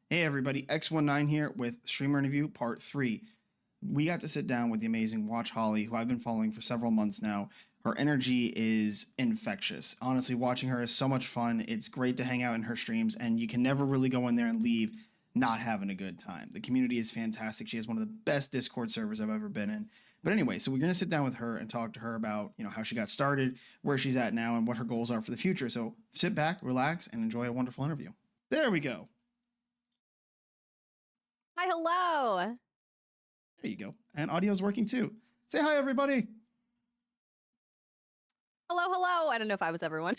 Hey everybody, X19 here with Streamer Interview Part 3. We got to sit down with the amazing Watch Holly, who I've been following for several months now. Her energy is infectious. Honestly, watching her is so much fun. It's great to hang out in her streams, and you can never really go in there and leave not having a good time. The community is fantastic. She has one of the best Discord servers I've ever been in. But anyway, so we're going to sit down with her and talk to her about, how she got started, where she's at now, and what her goals are for the future. So sit back, relax, and enjoy a wonderful interview. There we go. Hi, hello. There you go. And audio's working too. Say hi, everybody. Hello, hello. I don't know if I was everyone.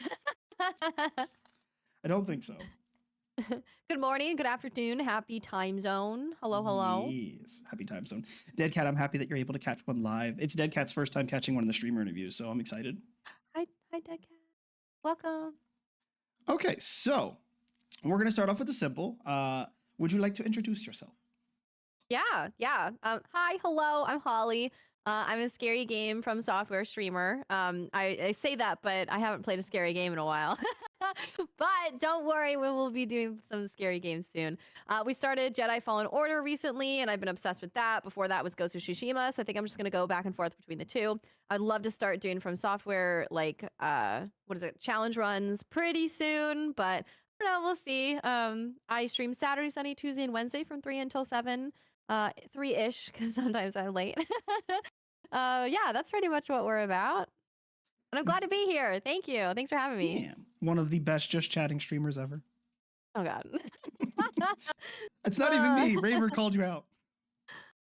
I don't think so. Good morning, good afternoon, happy time zone. Hello, hello. Yes, happy time zone. Dead Cat, I'm happy that you're able to catch one live. It's Dead Cat's first time catching one in the streamer interviews, so I'm excited. Hi, Dead Cat. Welcome. Okay, so we're gonna start off with the simple. Would you like to introduce yourself? Yeah. Hi, hello. I'm Holly. I'm a scary game from software streamer. I say that, but I haven't played a scary game in a while. But don't worry, we will be doing some scary games soon. We started Jedi Fallen Order recently, and I've been obsessed with that. Before that was Ghost of Tsushima, so I think I'm just gonna go back and forth between the two. I'd love to start doing from software challenge runs pretty soon, but I don't know, we'll see. I stream Saturday, Sunday, Tuesday, and Wednesday from 3 until 7. 3-ish, because sometimes I'm late. Yeah, that's pretty much what we're about. And I'm glad to be here. Thank you. Thanks for having me. Yeah, one of the best just chatting streamers ever. Oh God. It's not even me. Raver called you out.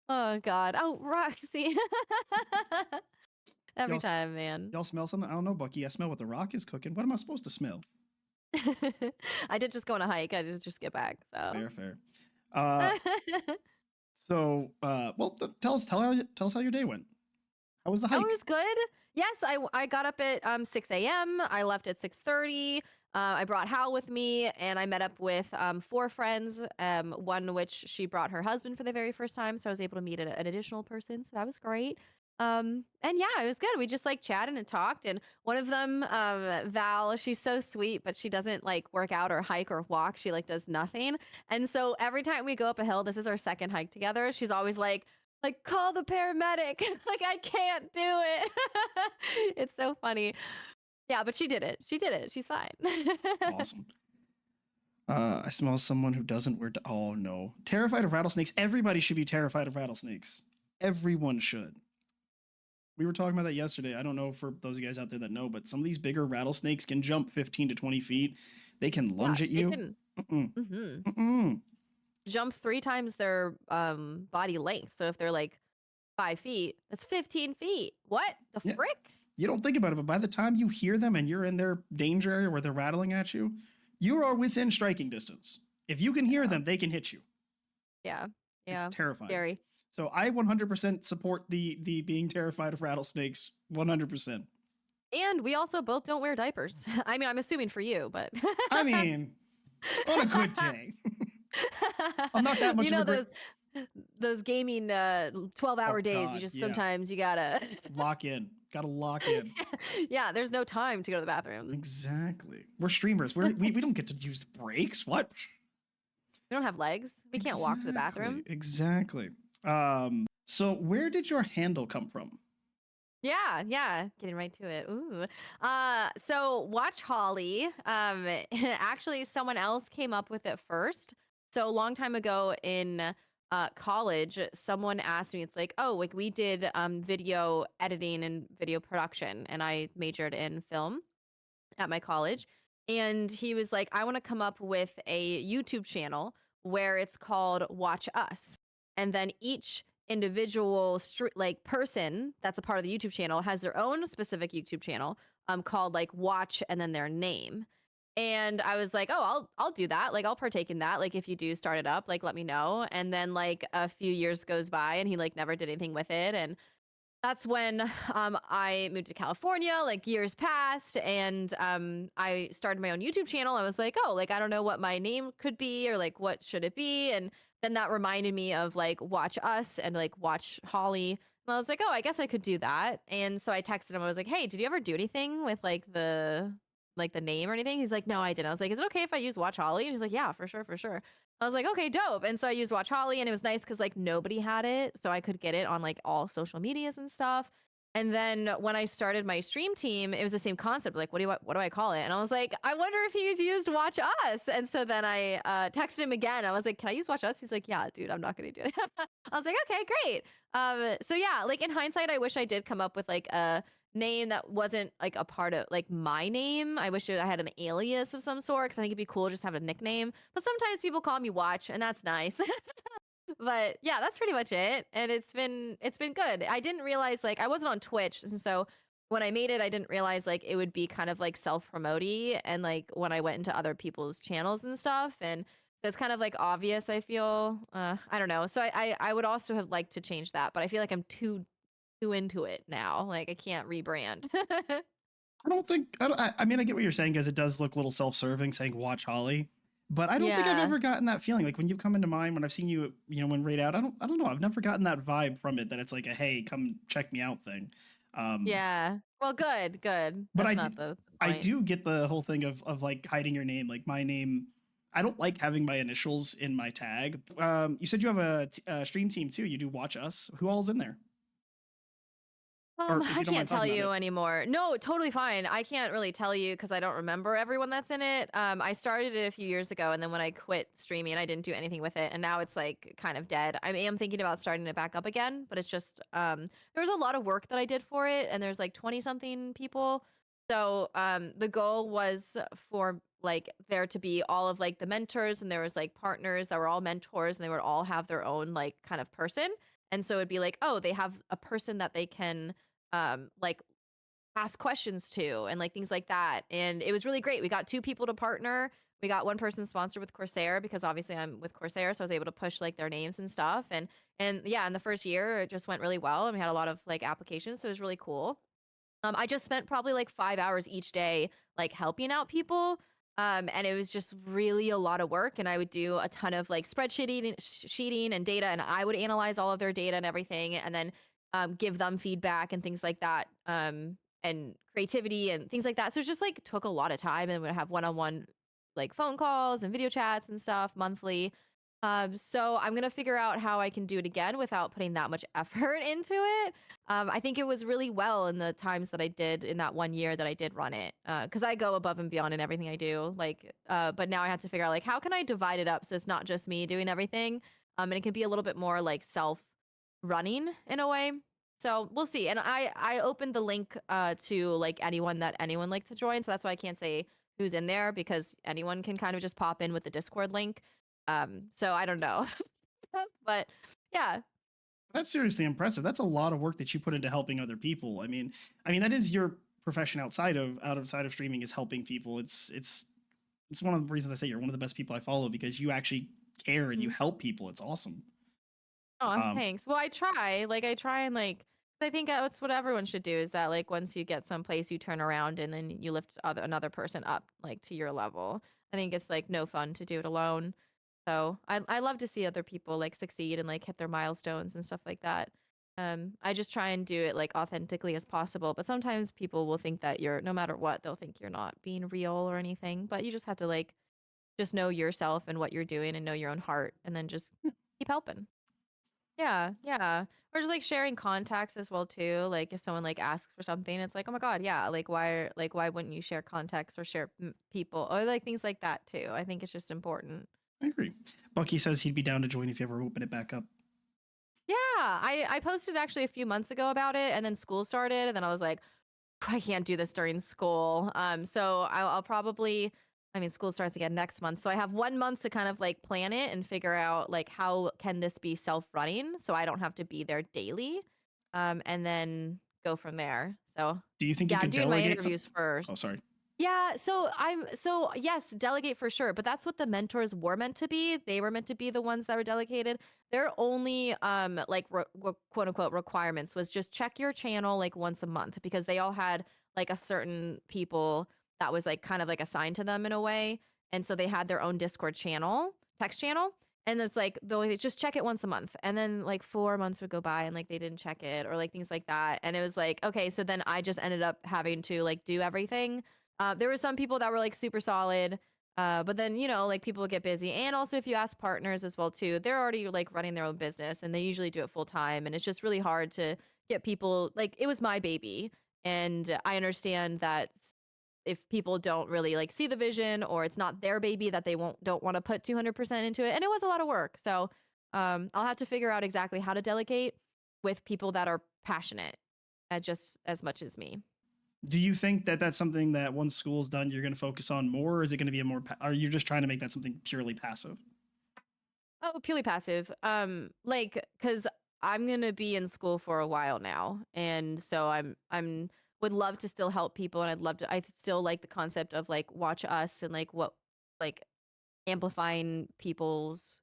Oh God. Oh, Roxy. Every time, man. Y'all smell something? I don't know, Bucky. I smell what the Rock is cooking. What am I supposed to smell? I did just go on a hike. I did just get back. So Fair. Tell us how your day went. How was the hike? Oh, it was good. Yes, I got up at 6 a.m. I left at 6:30. I brought Hal with me, and I met up with 4 friends. One which she brought her husband for the very first time, so I was able to meet an additional person. So that was great. And yeah, it was good. We just like chatted and talked. And one of them, Val, she's so sweet, but she doesn't like work out or hike or walk. She like does nothing. And so every time we go up a hill, this is our second hike together. She's always like call the paramedic. Like I can't do it. It's so funny. Yeah, but she did it. She's fine. Awesome. I smell someone who doesn't wear. Oh no! Terrified of rattlesnakes. Everybody should be terrified of rattlesnakes. Everyone should. We were talking about that yesterday. I don't know for those of you guys out there that know, but some of these bigger rattlesnakes can jump 15 to 20 feet. They can lunge at you. They can jump 3 times their body length. So if they're like 5 feet, that's 15 feet. What the frick? You don't think about it, but by the time you hear them and you're in their danger area where they're rattling at you, you are within striking distance. If you can hear them, they can hit you. Yeah. It's terrifying. Scary. So I 100% support the being terrified of rattlesnakes. 100%. And we also both don't wear diapers. I mean, I'm assuming for you, but I mean, on a good day. I'm not that much you know of a those gaming 12-hour days. God, You just sometimes you gotta lock in. Gotta lock in. Yeah, there's no time to go to the bathroom. Exactly. We're streamers. We don't get to use breaks. What? We don't have legs. We can't walk to the bathroom. Exactly. So where did your handle come from? Yeah, getting right to it. Ooh. So Watch Holly. Actually, someone else came up with it first. So a long time ago in college, someone asked me, it's like, oh, like we did video editing and video production, and I majored in film at my college. And he was like, I want to come up with a YouTube channel where it's called Watch Us. And then each individual person that's a part of the YouTube channel has their own specific YouTube channel called like Watch and then their name. And I was like, oh, I'll do that. Like I'll partake in that. Like if you do start it up, like let me know. And then like a few years goes by and he like never did anything with it. And that's when I moved to California, like years passed, and I started my own YouTube channel. I was like, oh, like I don't know what my name could be or like what should it be. And then that reminded me of like Watch Us and like Watch Holly. And I was like, oh, I guess I could do that. And so I texted him. I was like, hey, did you ever do anything with like the name or anything? He's like, no, I didn't. I was like, is it okay if I use Watch Holly? And he's like, yeah, for sure. I was like, okay, dope. And so I used Watch Holly, and it was nice because like nobody had it, so I could get it on like all social medias and stuff. And then when I started my stream team, it was the same concept. Like, what do I call it? And I was like, I wonder if he's used Watch Us. And so then I texted him again. I was like, can I use Watch Us? He's like, yeah, dude, I'm not gonna do it. I was like, okay, great. So yeah, like in hindsight, I wish I did come up with like a name that wasn't like a part of like my name. I wish I had an alias of some sort because I think it'd be cool just to have a nickname. But sometimes people call me Watch, and that's nice. But yeah, that's pretty much it. And it's been good. I didn't realize like I wasn't on Twitch, and so when I made it, I didn't realize like it would be kind of like self-promoty and like when I went into other people's channels and stuff. And so it's kind of like obvious, I feel. I don't know. So I would also have liked to change that, but I feel like I'm too into it now. Like I can't rebrand. I don't think I mean I get what you're saying because it does look a little self-serving saying watch Holly, but I don't think I've Yeah. ever gotten that feeling. Like when you come into mind when I've seen you, when raid out, I don't know. I've never gotten that vibe from it that it's like a hey, come check me out thing. Um Yeah. Well, good, good. but That's not the I point. do get the whole thing of like hiding your name. Like my name, I don't like having my initials in my tag. You said you have a stream team too. You do watch us. Who all's in there? Or if I you don't can't mind tell talking about you it. anymore. No, totally fine. I can't really tell you because I don't remember everyone that's in it. I started it a few years ago, and then when I quit streaming, I didn't do anything with it, and now it's like kind of dead. I am thinking about starting it back up again, but it's just there was a lot of work that I did for it, and there's like 20 something people. So the goal was for like there to be all of like the mentors, and there was like partners that were all mentors, and they would all have their own like kind of person. And so it'd be like, oh, they have a person that they can like ask questions to and like things like that. And it was really great. We got two people to partner. We got one person sponsored with Coursera because obviously I'm with Coursera, so I was able to push like their names and stuff. And yeah, in the first year it just went really well, and we had a lot of like applications, so it was really cool. I just spent probably like 5 hours each day like helping out people. And it was just really a lot of work. And I would do a ton of like spreadsheeting, sheeting and data, and I would analyze all of their data and everything, and then give them feedback and things like that, and creativity and things like that. So it just like took a lot of time, and would have one-on-one like phone calls and video chats and stuff monthly. So I'm gonna figure out how I can do it again without putting that much effort into it. I think it was really well in the times that I did in that 1 year that I did run it, because I go above and beyond in everything I do. Like, but now I have to figure out like how can I divide it up so it's not just me doing everything, and it can be a little bit more like self running in a way. So we'll see. And I opened the link to like anyone like to join. So that's why I can't say who's in there because anyone can kind of just pop in with the Discord link. So I don't know, but yeah. That's seriously impressive. That's a lot of work that you put into helping other people. I mean that is your profession outside of streaming is helping people. It's one of the reasons I say you're one of the best people I follow because you actually care and you help people. It's awesome. Oh, Um, thanks. Well, I try. Like, I try and like, I think that's what everyone should do. Is that like once you get someplace, you turn around and then you lift another person up like to your level. I think it's like no fun to do it alone. So I love to see other people like succeed and like hit their milestones and stuff like that. I just try and do it like authentically as possible. But sometimes people will think that you're no matter what, they'll think you're not being real or anything. But you just have to like just know yourself and what you're doing and know your own heart, and then just keep helping. Yeah, yeah. Or just like sharing contacts as well too. Like if someone like asks for something, it's like, oh my god, yeah. Like why wouldn't you share contacts or share people or like things like that too? I think it's just important. I agree. Bucky says he'd be down to join if you ever open it back up. Yeah, I posted actually a few months ago about it, and then school started, and then I was like, I can't do this during school. So I'll probably, I mean, school starts again next month. So I have 1 month to kind of like plan it and figure out like how can this be self-running so I don't have to be there daily. And then go from there. So Do you think you yeah, I'm could doing my delegate some? interviews first. Oh, sorry. Yeah, so yes, delegate for sure, but that's what the mentors were meant to be. They were meant to be the ones that were delegated. Their only like quote unquote requirements was just check your channel like once a month because they all had like a certain people that was like kind of like assigned to them in a way. And so they had their own Discord channel, text channel. And it's like they'll just check it once a month. And then like 4 months would go by and like they didn't check it or like things like that. And it was like, okay, so then I just ended up having to like do everything. There were some people that were like super solid. But then, like people get busy. And also if you ask partners as well too, they're already like running their own business and they usually do it full time. And it's just really hard to get people like it was my baby. And I understand that if people don't really like see the vision or it's not their baby that they won't don't want to put 200% into it. And it was a lot of work. So I'll have to figure out exactly how to delegate with people that are passionate just as much as me. Do you think that that's something that once school's done, you're going to focus on more? Or is it going to be a more, are you just trying to make that something purely passive? Oh, purely passive. Like, cause I'm gonna be in school for a while now, and so I'm would love to still help people, and I'd love to. I still like the concept of like watch us and like what like amplifying people's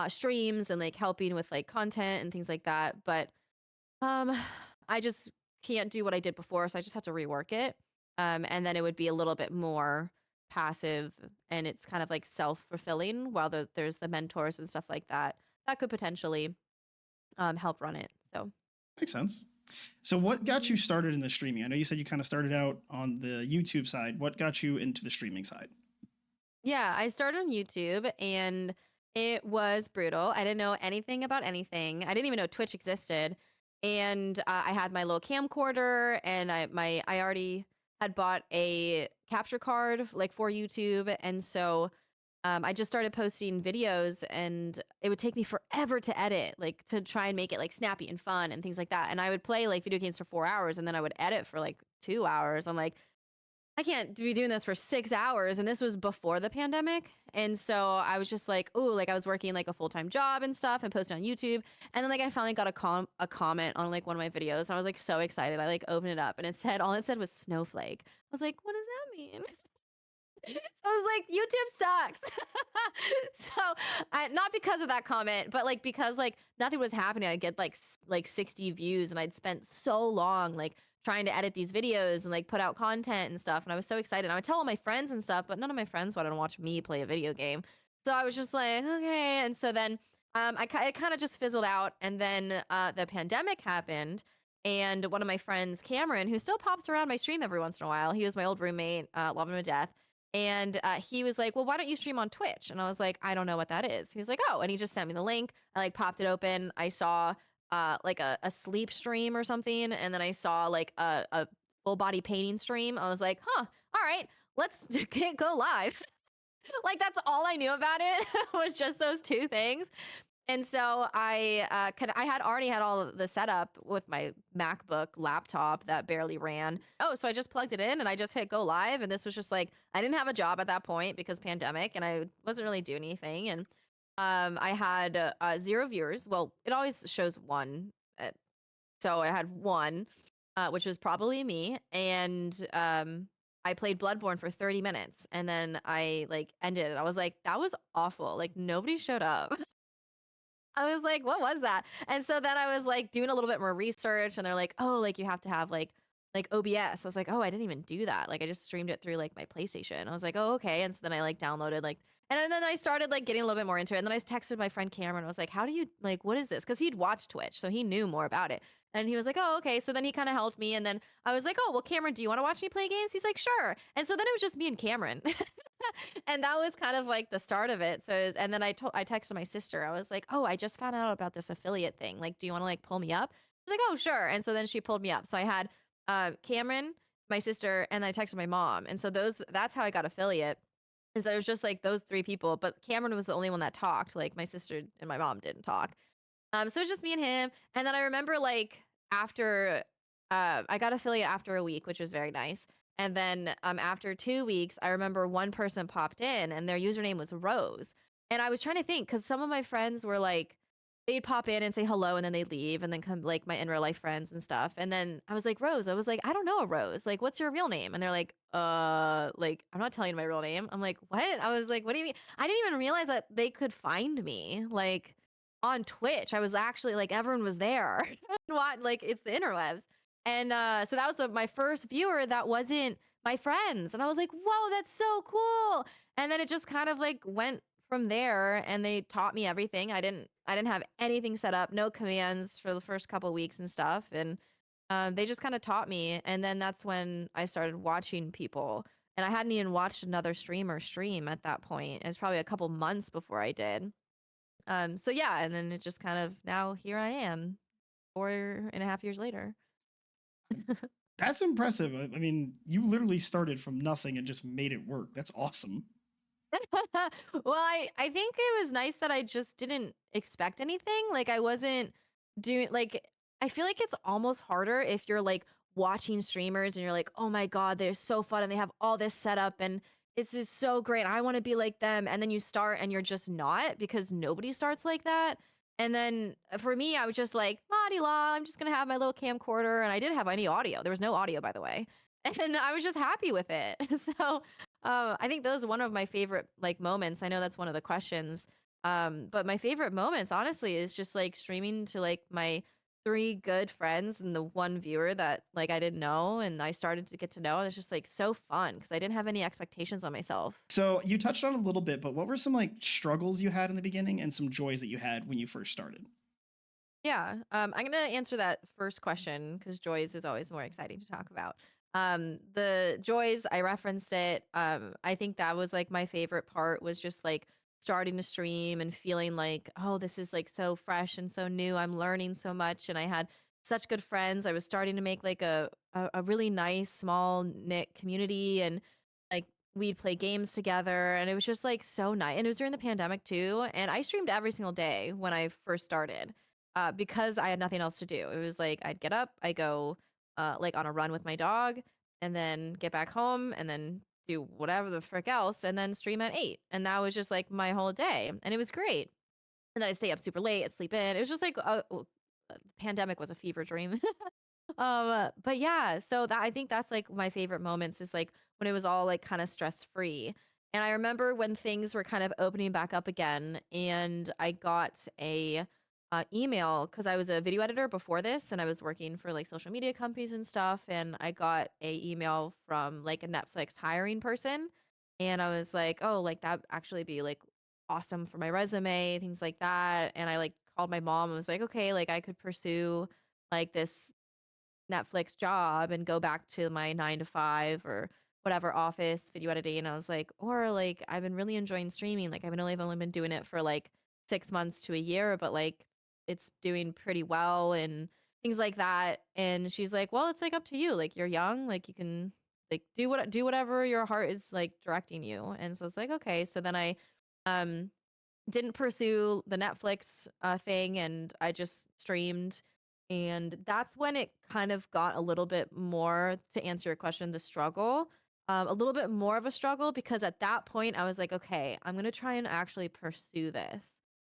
streams and like helping with like content and things like that. But um, I just can't do what I did before, so I just have to rework it. And then it would be a little bit more passive and it's kind of like self-fulfilling while there's the mentors and stuff like that that could potentially help run it. So Makes sense. So, what got you started in the streaming? I know you said you kind of started out on the YouTube side. What got you into the streaming side? yeah, I started on YouTube and it was brutal. I didn't know anything about anything. I didn't even know Twitch existed. And I had my little camcorder and I already had bought a capture card like for YouTube. And so I just started posting videos and it would take me forever to edit, like to try and make it like snappy and fun and things like that. And I would play like video games for 4 hours and then I would edit for like 2 hours. I'm like, I can't be doing this for 6 hours. And this was before the pandemic. And so I was just like, ooh, like I was working like a full-time job and stuff and posting on YouTube. And then like I finally got a comment on like one of my videos. And I was like so excited. I like opened it up and all it said was snowflake. I was like, what does that mean? So I was like, YouTube sucks. So not because of that comment, but like because like nothing was happening. I'd get like like 60 views, and I'd spent so long like trying to edit these videos and like put out content and stuff. And I was so excited. And I would tell all my friends and stuff, but none of my friends wanted to watch me play a video game. So I was just like, okay. And so then it kind of just fizzled out. And then the pandemic happened. And one of my friends, Cameron, who still pops around my stream every once in a while, he was my old roommate, love him to death. And he was like, well, why don't you stream on Twitch? And I was like, I don't know what that is. He was like, oh, and he just sent me the link. I like popped it open. I saw like a sleep stream or something. And then I saw like a full body painting stream. I was like, huh, all right, let's go live. Like that's all I knew about it was just those two things. And so I had already had all of the setup with my MacBook laptop that barely ran. Oh, so I just plugged it in and I just hit go live. And this was just like I didn't have a job at that point because pandemic, and I wasn't really doing anything. And I had 0 viewers. Well, it always shows one, so I had one, which was probably me. And I played Bloodborne for 30 minutes, and then I like ended it. I was like, that was awful. Like nobody showed up. I was like, "What was that?" And so then I was like doing a little bit more research, and they're like, "Oh, like you have to have like OBS." I was like, "Oh, I didn't even do that. Like I just streamed it through like my PlayStation." I was like, "Oh, okay." And so then I like downloaded like and then I started like getting a little bit more into it. And then I texted my friend Cameron. I was like, "How do you like what is this?" Cuz he'd watched Twitch, so he knew more about it. And he was like, "Oh, okay." So then he kind of helped me, and then I was like, "Oh, well, Cameron, do you want to watch me play games?" He's like, "Sure." And so then it was just me and Cameron. And that was kind of like the start of it. So, and then I texted my sister. I was like, "Oh, I just found out about this affiliate thing. Like, do you want to like pull me up?" She's like, "Oh, sure." And so then she pulled me up. So I had Cameron, my sister, and then I texted my mom. And so that's how I got affiliate. Is that it was just like those three people, but Cameron was the only one that talked. Like my sister and my mom didn't talk. So it was just me and him. And then I remember like after I got affiliate after a week, which was very nice. And then after 2 weeks, I remember one person popped in and their username was Rose. And I was trying to think because some of my friends were like, they'd pop in and say hello and then they'd leave and then come like my in real life friends and stuff. And then I was like, Rose, I was like, I don't know a Rose. Like, what's your real name? And they're like, I'm not telling you my real name. I'm like, what? I was like, what do you mean? I didn't even realize that they could find me. Like, on Twitch. I was actually like everyone was there. What like it's the interwebs. And so that was my first viewer that wasn't my friends. And I was like, "Whoa, that's so cool." And then it just kind of like went from there and they taught me everything. I didn't have anything set up, no commands for the first couple weeks and stuff. And they just kind of taught me, and then that's when I started watching people. and I hadn't even watched another streamer stream at that point. It was probably a couple months before I did. So yeah, and then it just kind of now here I am 4.5 years later. That's impressive. I mean, you literally started from nothing and just made it work. That's awesome. Well, I think it was nice that I just didn't expect anything. Like I wasn't doing like I feel like it's almost harder if you're like watching streamers and you're like, "Oh my god, they're so fun and they have all this setup and it's just so great. I want to be like them." And then you start and you're just not because nobody starts like that. And then for me, I was just like, "La di la, I'm just going to have my little camcorder." And I didn't have any audio. There was no audio, by the way. And I was just happy with it. So I think those are one of my favorite like moments. I know that's one of the questions. But my favorite moments, honestly, is just like streaming to like my three good friends and the one viewer that like I didn't know and I started to get to know. It's just like so fun because I didn't have any expectations on myself. So you touched on it a little bit, but what were some like struggles you had in the beginning and some joys that you had when you first started? Yeah, I'm gonna answer that first question because joys is always more exciting to talk about. The joys, I referenced it. I think that was like my favorite part was just like starting to stream and feeling like, oh, this is like so fresh and so new. I'm learning so much, and I had such good friends. I was starting to make like a really nice small knit community, and like we'd play games together, and it was just like so nice. And it was during the pandemic too, and I streamed every single day when I first started because I had nothing else to do. It was like I'd get up, I go like on a run with my dog, and then get back home, and then do whatever the frick else, and then stream at 8. And that was just like my whole day, and it was great. And then I'd stay up super late, I'd sleep in. It was just like pandemic was a fever dream. But yeah, so that I think that's like my favorite moments is like when it was all like kind of stress free. And I remember when things were kind of opening back up again, and I got a email because I was a video editor before this, and I was working for like social media companies and stuff. And I got a email from like a Netflix hiring person, and I was like, oh, like that actually be like awesome for my resume, things like that. And I like called my mom and was like, okay, like I could pursue like this Netflix job and go back to my 9 to 5 or whatever office video editing. And I was like, or like I've been really enjoying streaming. Like I've only been doing it for like 6 months to a year, but like it's doing pretty well and things like that. And she's like, well, it's like up to you. Like you're young, like you can like do whatever your heart is like directing you. And so it's like, okay. So then I um didn't pursue the Netflix thing and I just streamed. And that's when it kind of got a little bit more, to answer your question, the struggle, a little bit more of a struggle because at that point I was like, okay, I'm going to try and actually pursue this.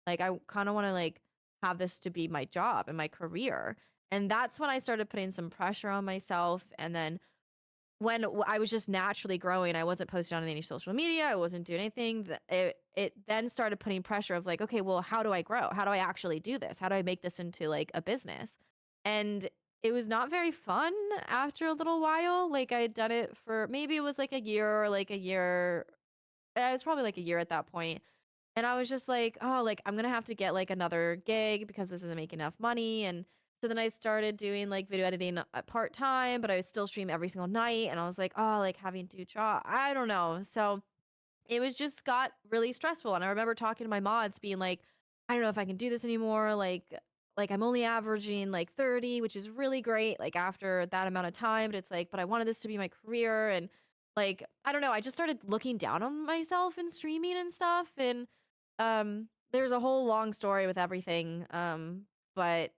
Like, I kind of want to like have this to be my job and my career. And that's when I started putting some pressure on myself. And then when I was just naturally growing, I wasn't posting on any social media, I wasn't doing anything, it then started putting pressure of like, "Okay, well, how do I grow? How do I actually do this? How do I make this into, like, a business?" And it was not very fun after a little while, like, I had done it for maybe it was, like, a year or, like, a year it was probably, like, a year at that point, and I was just like, "Oh, like, I'm gonna have to get, like, another gig because this isn't making enough money," and so then I started doing, like, video editing, part-time, but I would still stream every single night, and I was like, "Oh, like, having 2 job I don't know." So, it was just got really stressful, and I remember talking to my mods being like, "I don't know if I can do this anymore, like, I'm only averaging, like, 30, which is really great, like, after that amount of time, but it's like, but I wanted this to be my career," and, like, I don't know, I just started looking down on myself in streaming and stuff, and, there's a whole long story with everything, but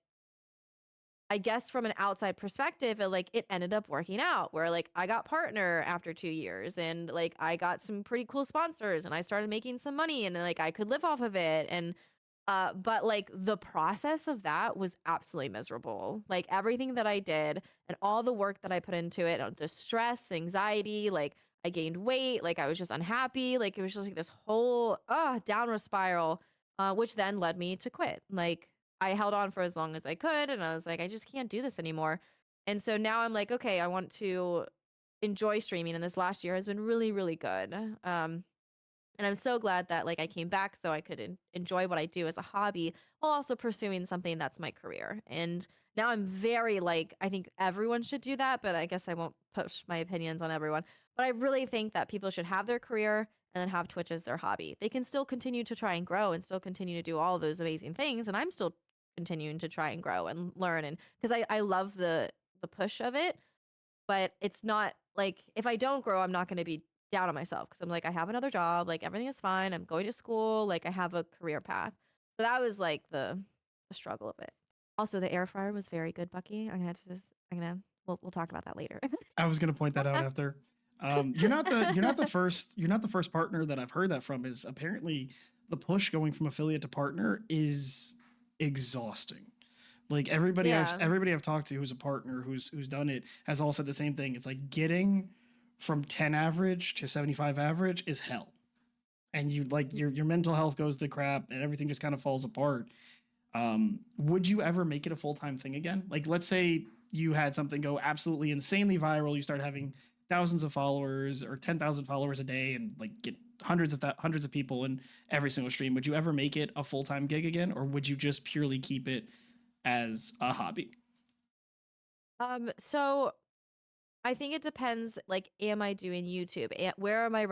I guess from an outside perspective, it ended up working out where like I got partner after 2 years and like I got some pretty cool sponsors and I started making some money and like I could live off of it and but like the process of that was absolutely miserable. Like everything that I did and all the work that I put into it, the stress, the anxiety, like I gained weight, like I was just unhappy, like it was just like this whole downward spiral, which then led me to quit. Like I held on for as long as I could and I was like, I just can't do this anymore. And so now I'm like, okay, I want to enjoy streaming and this last year has been really, really good. And I'm so glad that like I came back so I could enjoy what I do as a hobby while also pursuing something that's my career. And now I'm very like I think everyone should do that, but I guess I won't push my opinions on everyone. But I really think that people should have their career and then have Twitch as their hobby. They can still continue to try and grow and still continue to do all of those amazing things. And I'm still continuing to try and grow and learn and because I love the push of it, but it's not like if I don't grow, I'm not going to be down on myself because I'm like, I have another job, like everything is fine. I'm going to school, like I have a career path. So that was like the struggle of it. Also, the air fryer was very good, Bucky. We'll talk about that later. I was gonna point that out after. You're not the first partner that I've heard that from. Is apparently the push going from affiliate to partner is exhausting. Like Yeah. everybody I've talked to who's a partner who's done it has all said the same thing. It's like getting from 10 average to 75 average is hell. And you like your mental health goes to crap and everything just kind of falls apart. Would you ever make it a full-time thing again? Like let's say you had something go absolutely insanely viral, you start having thousands of followers or 10,000 followers a day and like get hundreds of people in every single stream. Would you ever make it a full-time gig again or would you just purely keep it as a hobby? So I think it depends, like, am I doing YouTube? Where are my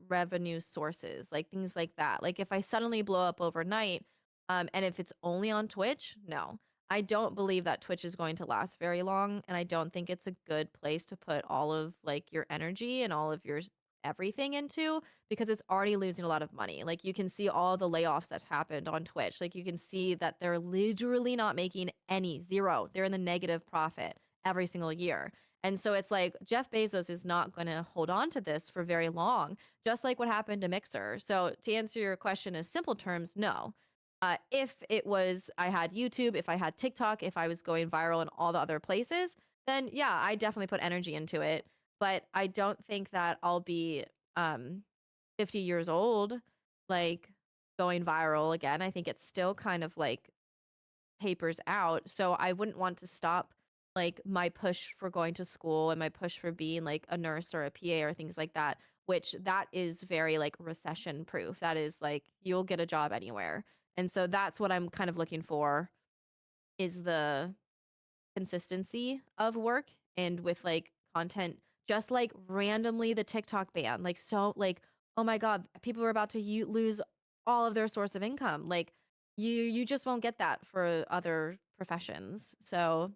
revenue sources? Like things like that. Like if I suddenly blow up overnight, and if it's only on Twitch, no. I don't believe that Twitch is going to last very long, and I don't think it's a good place to put all of like your energy and all of your everything into because it's already losing a lot of money. Like you can see all the layoffs that happened on Twitch. Like you can see that they're literally not making any zero. They're in the negative profit every single year. And so it's like Jeff Bezos is not going to hold on to this for very long, just like what happened to Mixer. So to answer your question in simple terms, no. If it was, I had YouTube, if I had TikTok, if I was going viral in all the other places, then yeah, I definitely put energy into it. But I don't think that I'll be um, 50 years old, like going viral again. I think it's still kind of like tapers out. So I wouldn't want to stop like my push for going to school and my push for being like a nurse or a PA or things like that, which that is very like recession proof. That is like you'll get a job anywhere. And so that's what I'm kind of looking for is the consistency of work and with like content just like randomly the TikTok ban like so like oh my god people are about to lose all of their source of income like you just won't get that for other professions so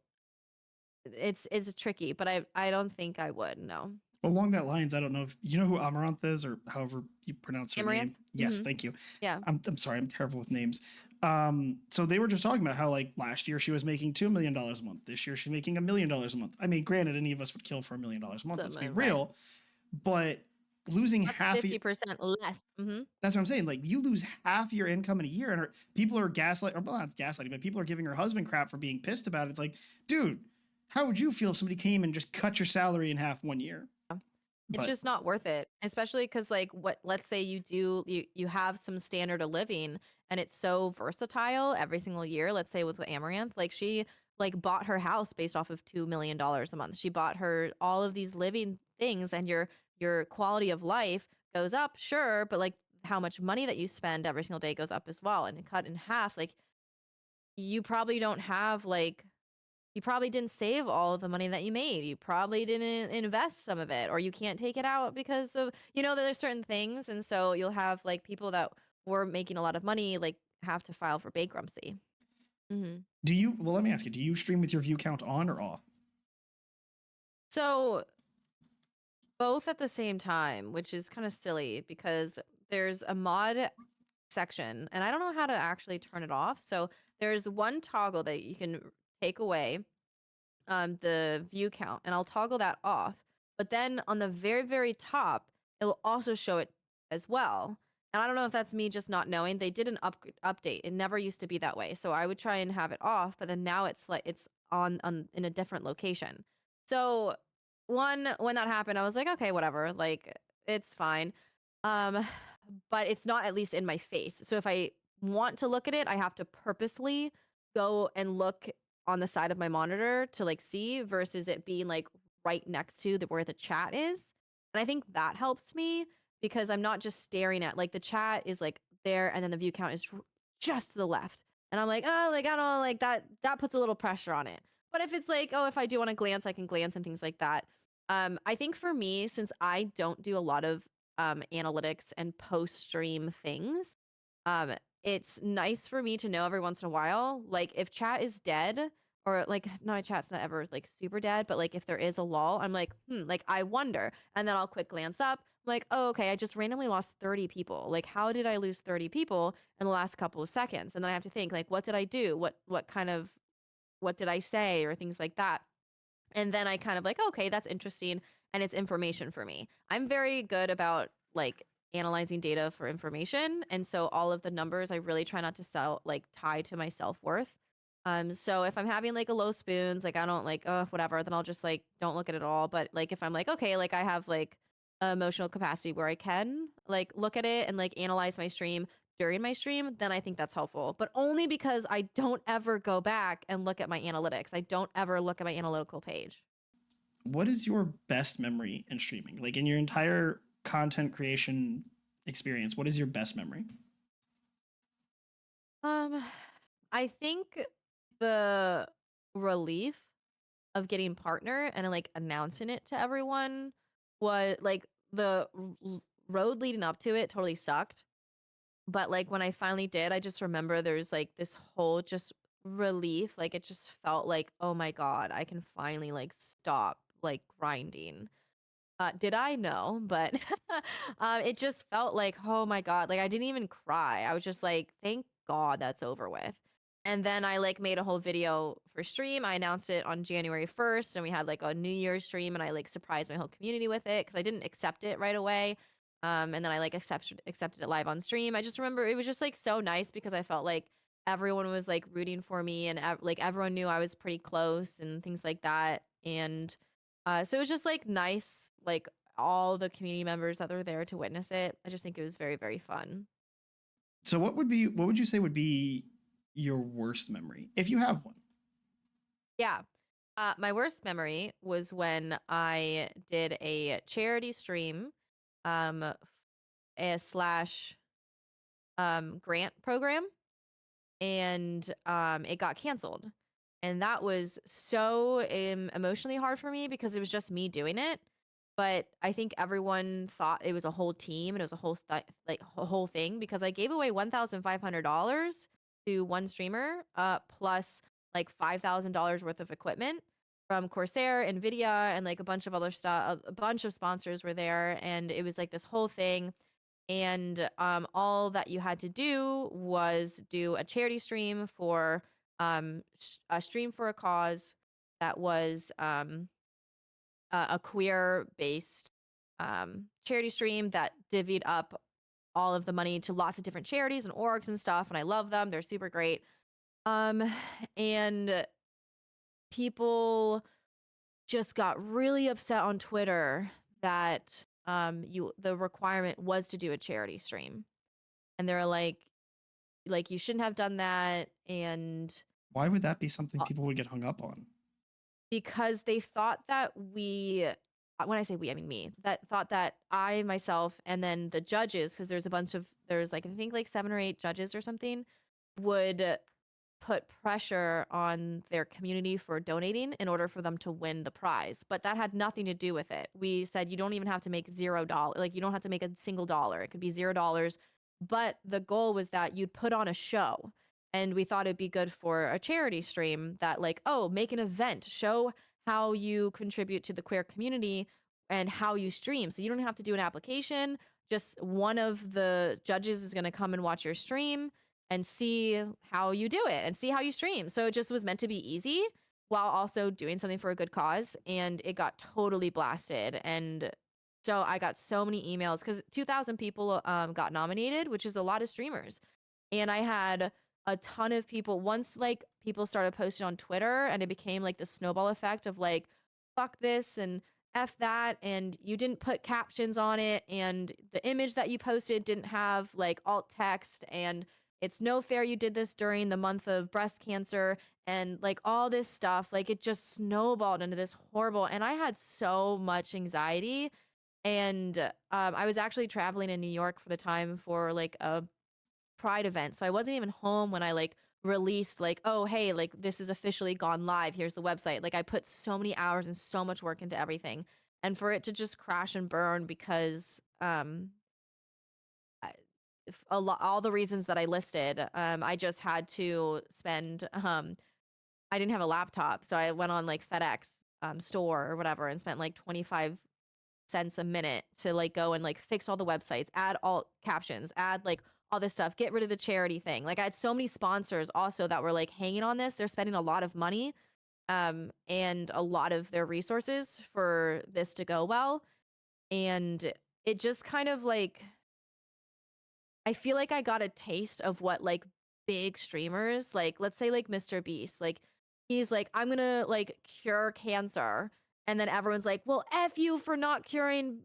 it's tricky but I don't think I would no. Along that lines, I don't know if you know who Amaranth is or however you pronounce her Amaranth. name. Yes, Hmm. thank you. Yeah. I'm sorry, I'm terrible with names. So they were just talking about how like last year she was making $2 million a month. This year she's making $1 million a month. I mean, granted, any of us would kill for $1 million a month. Let's be Right, real, but losing that's half of 50% less. Hmm. that's what I'm saying. Like you lose half your income in a year, and people are gaslighting, or well, not gaslighting, but people are giving her husband crap for being pissed about it. It's like, dude, how would you feel if somebody came and just cut your salary in half 1 year? It's But just not worth it, especially because like what let's say you have some standard of living and it's so versatile every single year. Let's say with Amaranth, like she like bought her house based off of $2 million a month. She bought her all of these living things and your quality of life goes up, sure, but like how much money that you spend every single day goes up as well. And cut in half, like you probably don't have like you probably didn't save all of the money that you made. You probably didn't invest some of it, or you can't take it out because of, there's certain things. And so you'll have like people that were making a lot of money, like have to file for bankruptcy. Hmm. well, let me ask you, do you stream with your view count on or off? So both at the same time, which is kind of silly because there's a mod section and I don't know how to actually turn it off. So there's one toggle that you can take away the view count and I'll toggle that off. But then on the very, very top, it will also show it as well. And I don't know if that's me just not knowing. They did an update. It never used to be that way. So I would try and have it off, but then now it's like it's on in a different location. So when that happened, I was like, okay, whatever. Like it's fine. Um, but it's not at least in my face. So if I want to look at it, I have to purposely go and look on the side of my monitor to like see versus it being like right next to where the chat is. And I think that helps me because I'm not just staring at like the chat is like there and then the view count is just to the left. And I'm like, oh, like I don't like that puts a little pressure on it. But if it's like, oh, if I do want to glance, I can glance and things like that. I think for me, since I don't do a lot of analytics and post stream things, um, it's nice for me to know every once in a while, like if chat is dead or like no, chat's not ever like super dead, but like if there is a lull, I'm like, like I wonder, and then I'll quick glance up, like, oh, okay, I just randomly lost 30 people. Like, how did I lose 30 people in the last couple of seconds? And then I have to think, like, what did I do? What kind of what did I say or things like that? And then I kind of like, okay, that's interesting and it's information for me. I'm very good about like analyzing data for information. And so all of the numbers I really try not to sell like tie to my self-worth. So if I'm having like a low spoons, like I don't like whatever, then I'll just like don't look at it all. But like if I'm like, okay, like I have like emotional capacity where I can like look at it and like analyze my stream during my stream, then I think that's helpful. But only because I don't ever go back and look at my analytics. I don't ever look at my analytical page. What is your best memory in streaming? Like in your entire content creation experience, what is your best memory? Um, I think the relief of getting partner and like announcing it to everyone was like road leading up to it totally sucked. But like when I finally did, I just remember there's like this whole just relief. Like it just felt like, oh my God, I can finally like stop like grinding. Did I know? But it just felt like, oh my God, like I didn't even cry. I was just like, thank God that's over with. And then I like made a whole video for stream. I announced it on January 1st and we had like a New Year's stream and I like surprised my whole community with it because I didn't accept it right away. And then I like accepted it live on stream. I just remember it was just like so nice because I felt like everyone was like rooting for me and like everyone knew I was pretty close and things like that. And so it was just like nice, like all the community members that were there to witness it. I just think it was very, very fun. So what would you say would be your worst memory if you have one? Yeah. My worst memory was when I did a charity stream, a slash grant program, and it got canceled. And that was so emotionally hard for me because it was just me doing it. But I think everyone thought it was a whole team and it was a whole like a whole thing because I gave away $1,500 to one streamer, plus like $5,000 worth of equipment from Corsair, Nvidia, and like a bunch of other stuff. A bunch of sponsors were there, and it was like this whole thing. And all that you had to do was do a charity stream for a stream for a cause that was a queer based charity stream that divvied up all of the money to lots of different charities and orgs and stuff, and I love them, they're super great. um and people just got really upset on Twitter that you the requirement was to do a charity stream, and they're like you shouldn't have done that. And Why would that be something uh, people would get hung up on? because they thought that when I say we, I mean me, that thought that I myself and then the judges, because there's like I think like 7 or 8 judges or something, would put pressure on their community for donating in order for them to win the prize. But that had nothing to do with it. We said you don't even have to make $0, like you don't have to make a single dollar. It could be $0. But the goal was that you'd put on a show. And we thought it'd be good for a charity stream that like, oh, make an event, show how you contribute to the queer community and how you stream. So you don't have to do an application. Just one of the judges is going to come and watch your stream and see how you do it and see how you stream. So it just was meant to be easy while also doing something for a good cause. And it got totally blasted. And so I got so many emails because 2,000 people got nominated, which is a lot of streamers. And I had a ton of people once like people started posting on Twitter and it became like the snowball effect of like, fuck this and F that. And you didn't put captions on it. And the image that you posted didn't have like alt text. And it's no fair you did this during the month of breast cancer and like all this stuff. Like it just snowballed into this horrible. And I had so much anxiety And I was actually traveling in New York for the time for like a Pride event. So I wasn't even home when I like released like, oh, hey, like this is officially gone live. Here's the website. Like I put so many hours and so much work into everything. And for it to just crash and burn because I- a lot all the reasons that I listed, I just had to spend I didn't have a laptop. So I went on like FedEx store or whatever and spent like 25 cents a minute to like go and like fix all the websites, add all captions, add like all this stuff, get rid of the charity thing. Like I had so many sponsors also that were like hanging on this. They're spending a lot of money and a lot of their resources for this to go well. And it just kind of like I feel like I got a taste of what like big streamers, like let's say like Mr. Beast, like he's like, I'm gonna like cure cancer. And then everyone's like, well, F you for not curing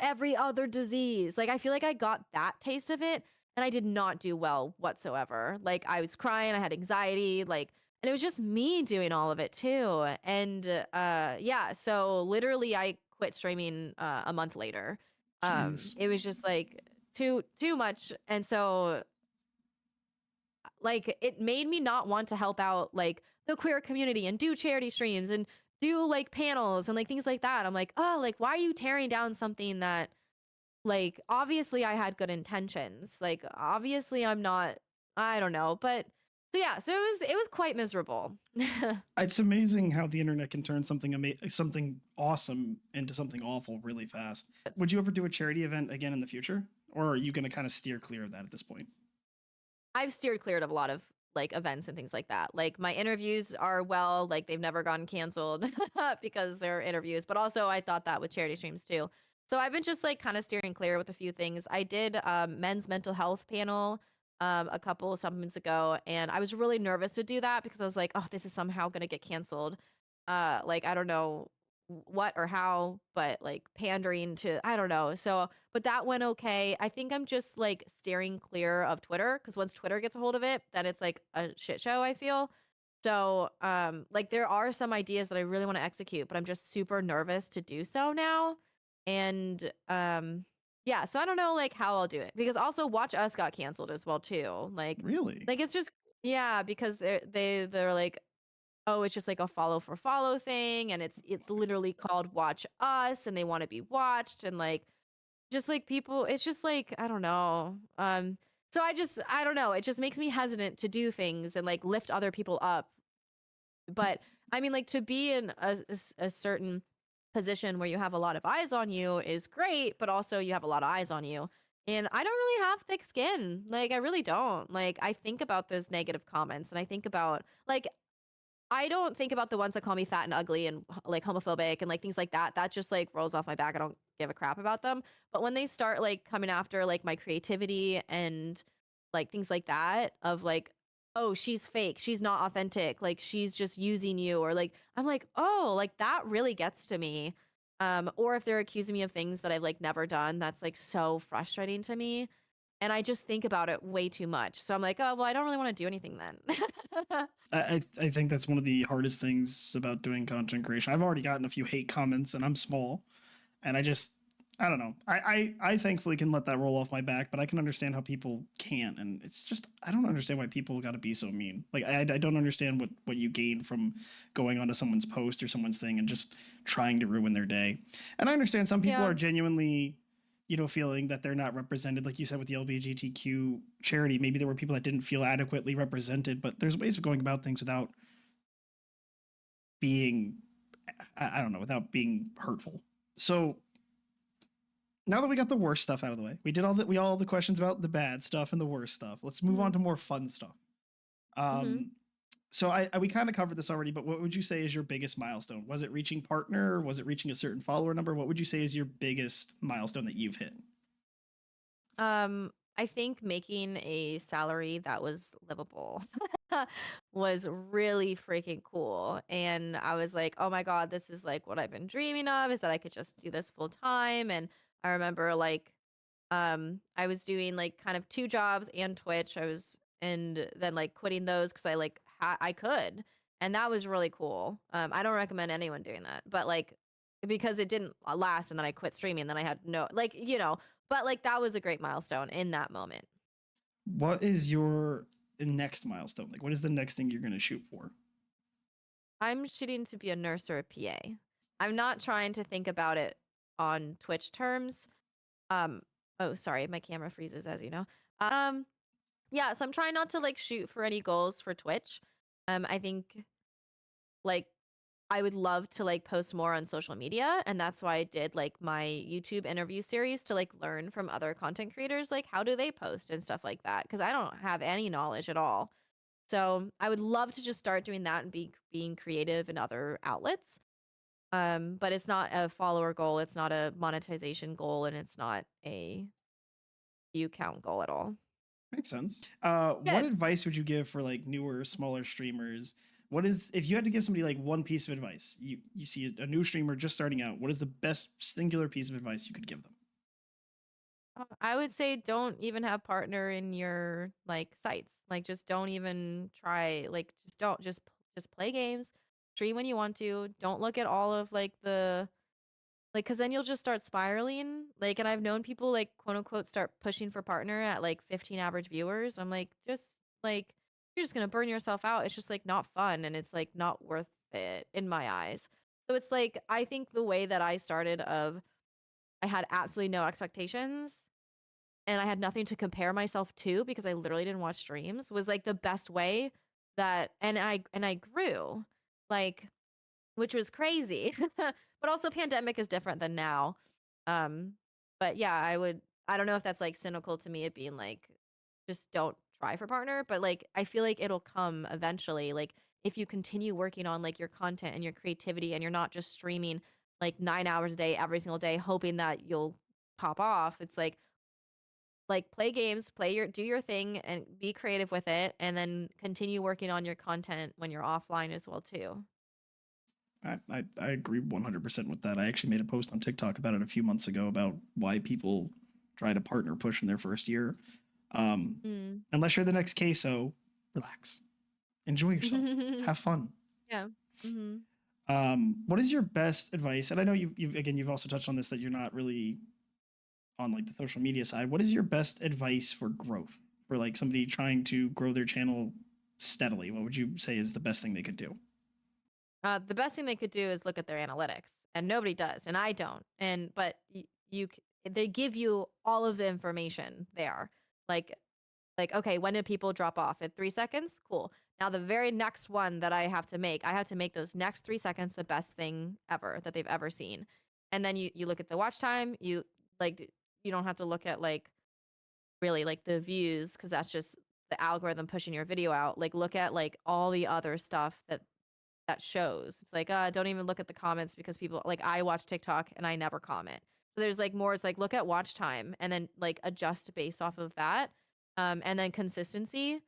every other disease. Like I feel like I got that taste of it and I did not do well whatsoever. Like I was crying, I had anxiety, like and it was just me doing all of it too. And yeah, so literally I quit streaming a month later. Jeez. It was just like too much and so like it made me not want to help out like the queer community and do charity streams and do like panels and like things like that. I'm like, oh, like why are you tearing down something that like obviously I had good intentions, like obviously I'm not, I don't know, but so yeah, so it was quite miserable. It's amazing how the internet can turn something awesome into something awful really fast. Would you ever do a charity event again in the future, or are you going to kind of steer clear of that at this point? I've steered clear of a lot of like events and things like that. Like my interviews are well, like they've never gotten canceled because they're interviews. But also I thought that with charity streams too. So I've been just like kind of steering clear with a few things. I did men's mental health panel a couple some months ago, and I was really nervous to do that because I was like, oh, this is somehow gonna get canceled. Like I don't know what or how, but like pandering to I don't know. So but that went okay. I think I'm just like steering clear of Twitter because once Twitter gets a hold of it, then it's like a shit show, I feel. So, like there are some ideas that I really want to execute, but I'm just super nervous to do so now. And yeah, so I don't know like how I'll do it because also Watch Us got canceled as well too. Really? Like it's just yeah, because they're like oh, it's just like a follow for follow thing and it's literally called Watch Us and they want to be watched and like just like people it's just like I don't know. So I don't know, it just makes me hesitant to do things and like lift other people up. But I mean like to be in a certain position where you have a lot of eyes on you is great, but also you have a lot of eyes on you. And I don't really have thick skin. Like I really don't. Like I think about those negative comments and I think about like I don't think about the ones that call me fat and ugly and like homophobic and like things like that. That just like rolls off my back. I don't give a crap about them. But when they start like coming after like my creativity and like things like that of like, oh, she's fake, she's not authentic, like she's just using you, or like I'm like, oh, like that really gets to me. Or if they're accusing me of things that I've like never done, that's like so frustrating to me. And I just think about it way too much. So I'm like, oh well, I don't really want to do anything then. I think that's one of the hardest things about doing content creation. I've already gotten a few hate comments, and I'm small, and I don't know. I thankfully can let that roll off my back, but I can understand how people can't, and it's just I don't understand why people got to be so mean. Like I don't understand what you gain from going onto someone's post or someone's thing and just trying to ruin their day. And I understand some people Yeah. are genuinely, feeling that they're not represented, like you said with the LGBTQ charity. Maybe there were people that didn't feel adequately represented, but there's ways of going about things without being, I don't know, without being hurtful. So now that we got the worst stuff out of the way, we all the questions about the bad stuff and the worst stuff. Let's move on Mhm. to more fun stuff. Mhm. Um, so we kind of covered this already, but what would you say is your biggest milestone? Was it reaching partner? Was it reaching a certain follower number? What would you say is your biggest milestone that you've hit? I think making a salary that was livable was really freaking cool. And I was like, oh my God, this is like what I've been dreaming of is that I could just do this full time. And I remember like I was doing like kind of two jobs and Twitch. And then like quitting those because I like I could. And that was really cool. I don't recommend anyone doing that, but like because it didn't last, and then I quit streaming, and then I had no like, but like that was a great milestone in that moment. What is your next milestone? Like, what is the next thing you're gonna shoot for? I'm shooting to be a nurse or a PA. I'm not trying to think about it on Twitch terms. Um, oh, sorry, my camera freezes, as you know. Um, yeah, so I'm trying not to like shoot for any goals for Twitch. I think like I would love to like post more on social media, and that's why I did like my YouTube interview series to like learn from other content creators, like how do they post and stuff like that, because I don't have any knowledge at all. So I would love to just start doing that and being creative in other outlets. But it's not a follower goal, it's not a monetization goal, and it's not a view count goal at all. Makes sense. What Good. advice would you give for like newer, smaller streamers? What is if you had to give somebody like one piece of advice? You see a new streamer just starting out. What is the best singular piece of advice you could give them? I would say don't even have partner in your like sites. Like just don't even try. Like just don't just play games, stream when you want to. Don't look at all of like the like because then you'll just start spiraling. Like, and I've known people like quote unquote start pushing for partner at like 15 average viewers. I'm like just like you're just gonna burn yourself out. It's just like not fun and it's like not worth it in my eyes. So it's like I think the way that I started of I had absolutely no expectations and I had nothing to compare myself to because I literally didn't watch streams was like the best way that and I grew like which was crazy. But also pandemic is different than now. Um but yeah, I don't know if that's like cynical to me it being like just don't try for partner, but like I feel like it'll come eventually like if you continue working on like your content and your creativity and you're not just streaming like 9 hours a day every single day hoping that you'll pop off. It's like play games, do your thing and be creative with it and then continue working on your content when you're offline as well too. I agree 100% with that. I actually made a post on TikTok about it a few months ago about why people try to partner push in their first year. Mm. Unless you're the next queso, relax, enjoy yourself, have fun. Yeah. Mhm. What is your best advice? And I know you've also touched on this that you're not really on like the social media side. What is your best advice for growth for like somebody trying to grow their channel steadily? What would you say is the best thing they could do? The best thing they could do is look at their analytics, and nobody does, and I don't. And but they give you all of the information there. Like okay, when did people drop off? At 3 seconds? Cool. Now the very next one that I have to make those next 3 seconds the best thing ever that they've ever seen. And then you look at the watch time. You don't have to look at like really like the views because that's just the algorithm pushing your video out. Like look at like all the other stuff that shows. It's like, don't even look at the comments because people like I watch TikTok and I never comment. So there's like more, it's like look at watch time and then like adjust based off of that. And then consistency.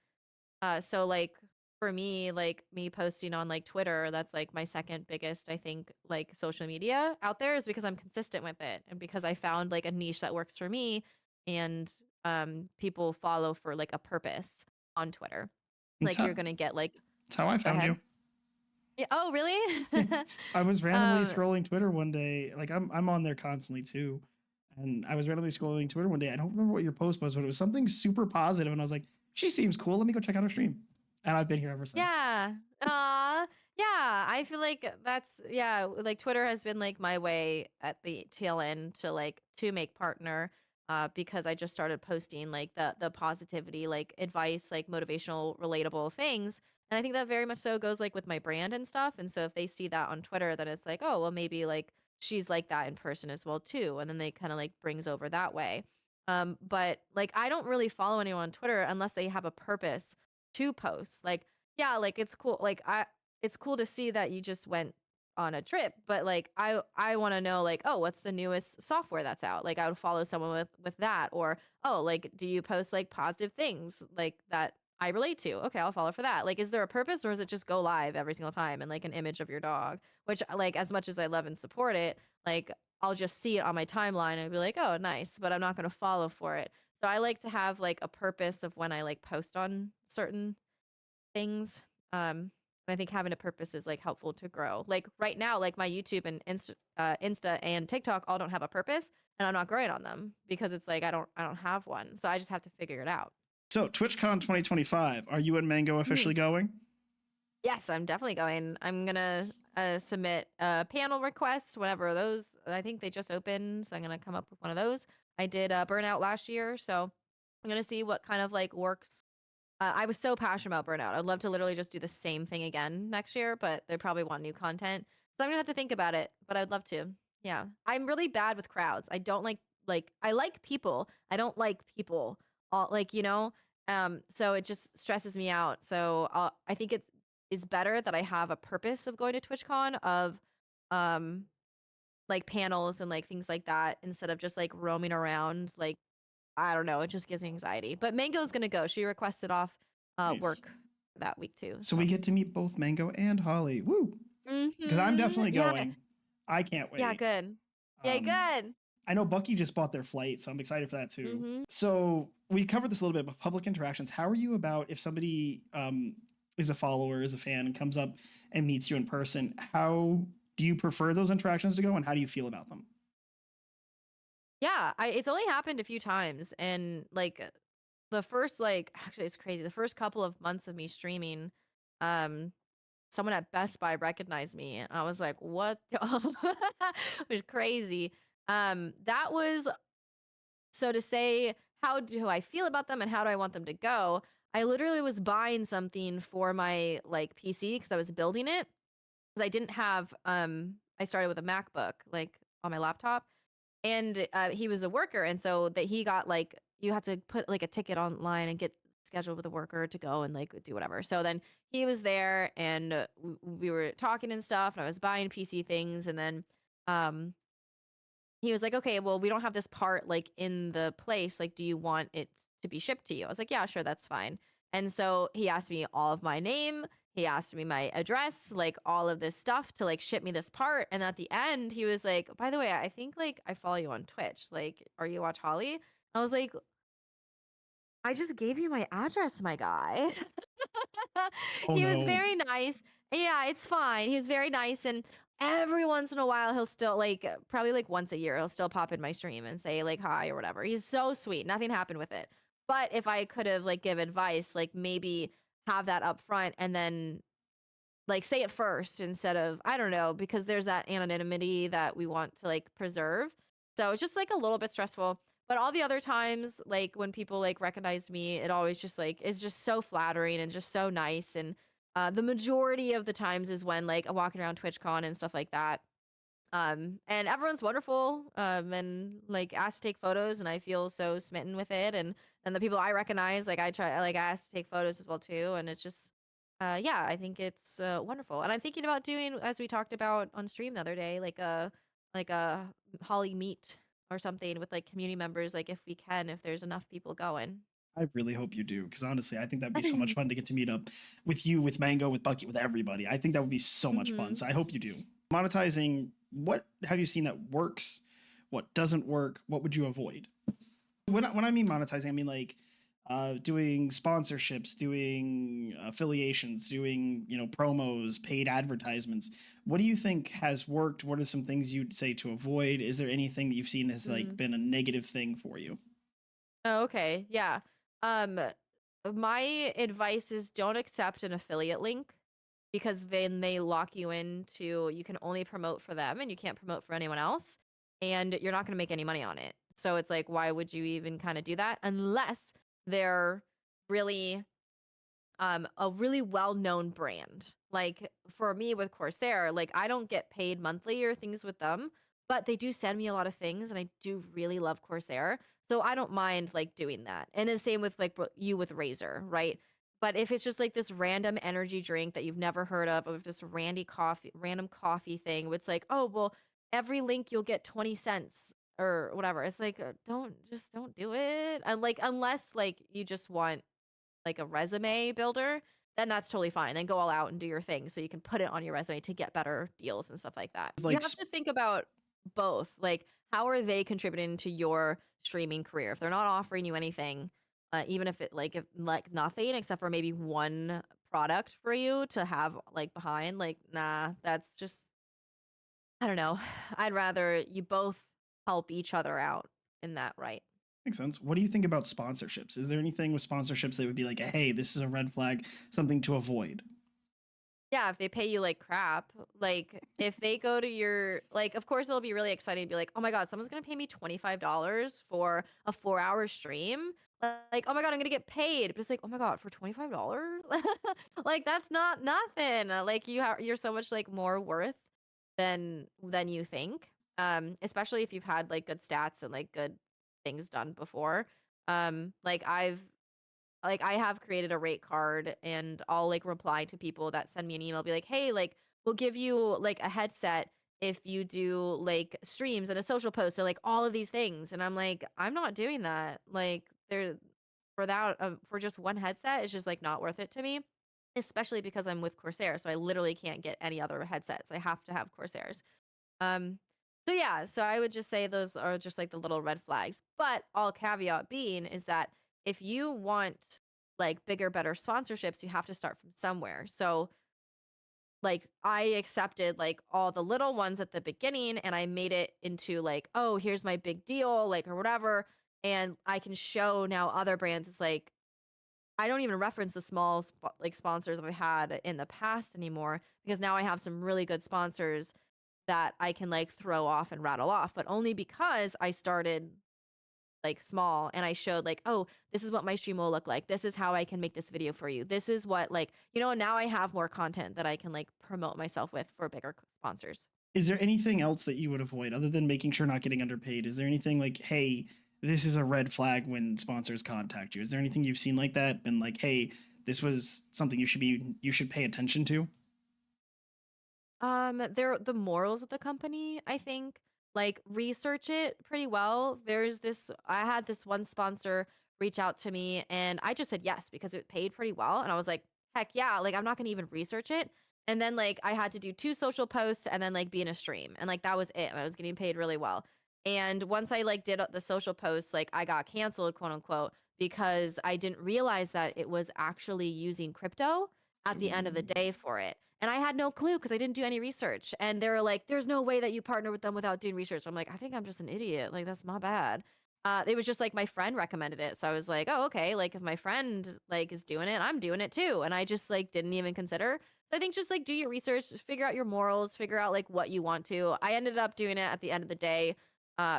So like for me, like me posting on like Twitter, that's like my second biggest, I think, like social media out there is because I'm consistent with it and because I found like a niche that works for me and people follow for like a purpose on Twitter. That's Like how, you're gonna get like that's how I go found ahead. you. Yeah, oh, really? I was randomly um, scrolling Twitter one day. Like I'm on there constantly too. And I was randomly scrolling Twitter one day. I don't remember what your post was, but it was something super positive, and I was like, "She seems cool. Let me go check out her stream." And I've been here ever since. yeah. Yeah. I feel like that's yeah, like Twitter has been like my way at the tail end to like to make partner because I just started posting like the positivity, like advice, like motivational, relatable things. And I think that very much so goes like with my brand and stuff. And so if they see that on Twitter, then it's like, oh, well, maybe like she's like that in person as well too. And then they kind of like brings over that way. But like I don't really follow anyone on Twitter unless they have a purpose to post. Like, yeah, like it's cool. Like it's cool to see that you just went on a trip, but like I want to know like, oh, what's the newest software that's out? Like I would follow someone with that or oh, like do you post like positive things like that I relate to? Okay, I'll follow for that. Like is there a purpose or is it just go live every single time and like an image of your dog? Which like as much as I love and support it, like I'll just see it on my timeline and be like, "Oh, nice," but I'm not going to follow for it. So I like to have like a purpose of when I like post on certain things. Um, And I think having a purpose is like helpful to grow. Like right now, like my YouTube and Insta and TikTok all don't have a purpose, and I'm not growing on them because it's like I don't have one. So I just have to figure it out. So TwitchCon 2025, are you and Mango officially going? Yes, I'm definitely going. I'm gonna submit a panel request whenever those. I think they just opened, so I'm gonna come up with one of those. I did Burnout last year, so I'm gonna see what kind of like works. I was so passionate about Burnout. I'd love to literally just do the same thing again next year, but they probably want new content, so I'm gonna have to think about it. But I'd love to. Yeah, I'm really bad with crowds. I don't like I like people. I don't like people. All like so it just stresses me out. So I think it's is better that I have a purpose of going to TwitchCon of um like panels and like things like that instead of just like roaming around like I don't know, it just gives me anxiety. But Mango's gonna go. She requested off Nice. work that week too. So we get to meet both Mango and Holly. Woo! Because I'm definitely Yeah. going. I can't wait. Yeah, good. Yeah, Um, good. I know Bucky just bought their flight, so I'm excited for that too. Mhm. So we covered this a little bit, but public interactions. How are you about if somebody is a follower, is a fan, and comes up and meets you in person? How do you prefer those interactions to go, and how do you feel about them? Yeah, it's only happened a few times and like the first like actually it's crazy. The first couple of months of me streaming, um someone at Best Buy recognized me and I was like, "What?" It was crazy. That was so to say how do I feel about them and how do I want them to go? I literally was buying something for my like PC because I was building it because I didn't have I started with a MacBook like on my laptop and he was a worker and so that he got like you had to put like a ticket online and get scheduled with a worker to go and like do whatever. So then he was there and we were talking and stuff and I was buying PC things and then um he was like, "Okay, well, we don't have this part like in the place. Like, do you want it to be shipped to you?" I was like, "Yeah, sure, that's fine." And so he asked me all of my name, he asked me my address, like all of this stuff to like ship me this part. And at the end, he was like, "By the way, I think like I follow you on Twitch. Like, are you Watch Holly?" I was like, "I just gave you my address, my guy." Oh He was no. very nice. Yeah, it's fine. He was very nice and every once in a while he'll still like probably like once a year he'll still pop in my stream and say like hi or whatever. He's so sweet. Nothing happened with it. But if I could have like give advice, like maybe have that up front and then like say it first instead of I don't know because there's that anonymity that we want to like preserve. So it's just like a little bit stressful. But all the other times, like when people like recognize me, it always just like is just so flattering and just so nice. And the majority of the times is when like I'm walking around TwitchCon and stuff like that. And everyone's wonderful. And like asked to take photos, and I feel so smitten with it. And the people I recognize, like I try, like I ask to take photos as well too. And it's just, yeah, I think it's wonderful. And I'm thinking about doing, as we talked about on stream the other day, like a Holly meet or something with like community members, like if we can, if there's enough people going. I really hope you do, because honestly, I think that'd be so much fun to get to meet up with you, with Mango, with Bucky, with everybody. I think that would be so much fun. Hmm. So I hope you do. Monetizing, what have you seen that works? What doesn't work? What would you avoid? When I mean monetizing, I mean like doing sponsorships, doing affiliations, doing promos, paid advertisements. What do you think has worked? What are some things you'd say to avoid? Is there anything that you've seen has like been a negative thing for you? Oh, okay. Yeah. Um, my advice is don't accept an affiliate link because then they lock you into you can only promote for them and you can't promote for anyone else and you're not going to make any money on it. So it's like why would you even kind of do that unless they're really a really well-known brand. Like for me with Corsair, like I don't get paid monthly or things with them, but they do send me a lot of things and I do really love Corsair. So I don't mind like doing that. And the same with like what you with Razer, right? But if it's just like this random energy drink that you've never heard of, or this random coffee thing, it's like, oh well, every link you'll get 20 cents or whatever. It's like, don't do it. And like unless like you just want like a resume builder, then that's totally fine. Then go all out and do your thing so you can put it on your resume to get better deals and stuff like that. You Like have to think about both. Like, how are they contributing to your streaming career? If they're not offering you anything, even if it like if like nothing except for maybe one product for you to have like behind. Like, nah, that's just, I don't know. I'd rather you both help each other out in that, right? Makes sense. What do you think about sponsorships? Is there anything with sponsorships that would be like, hey, this is a red flag, something to avoid? Yeah, if they pay you like crap, like if they go to your, like, of course it'll be really exciting to be like, oh my God, someone's gonna pay me $25 for a 4 hour stream. Like, oh my God, I'm gonna get paid. But it's like, oh my God, for $25? Like that's not nothing. Like you're so much like more worth than you think. Especially if you've had like good stats and like good things done before. Like I have created a rate card and I'll like reply to people that send me an email, be like, hey, like we'll give you like a headset if you do like streams and a social post and like all of these things. And I'm like, I'm not doing that. Like there for that for just one headset, it's just like not worth it to me. Especially because I'm with Corsair. So I literally can't get any other headsets. I have to have Corsairs. Um, so yeah, so I would just say those are just like the little red flags. But all caveat being is that if you want like bigger, better sponsorships, you have to start from somewhere. So like I accepted like all the little ones at the beginning and I made it into like, oh, here's my big deal, like or whatever. And I can show now other brands. It's like I don't even reference the small like sponsors I've had in the past anymore because now I have some really good sponsors that I can like throw off and rattle off, but only because I started like small and I showed like, oh, this is what my stream will look like. This is how I can make this video for you. This is what like, now I have more content that I can like promote myself with for bigger sponsors. Is there anything else that you would avoid other than making sure not getting underpaid? Is there anything like, hey, this is a red flag when sponsors contact you? Is there anything you've seen like that? Been like, hey, this was something you should pay attention to? They're the morals of the company, I think. Like research it pretty well. I had this one sponsor reach out to me and I just said yes because it paid pretty well. And I was like, heck yeah, like I'm not gonna even research it. And then like I had to do two social posts and then like be in a stream. And like that was it. And I was getting paid really well. And once I like did the social posts, like I got canceled, quote unquote, because I didn't realize that it was actually using crypto at the end of the day for it. And I had no clue because I didn't do any research. And they were like, there's no way that you partner with them without doing research. I'm like, I think I'm just an idiot. Like, that's my bad. It was just like my friend recommended it. So I was like, oh, okay. Like if my friend like is doing it, I'm doing it too. And I just like didn't even consider. So I think just like do your research, figure out your morals, figure out like what you want to. I ended up doing it at the end of the day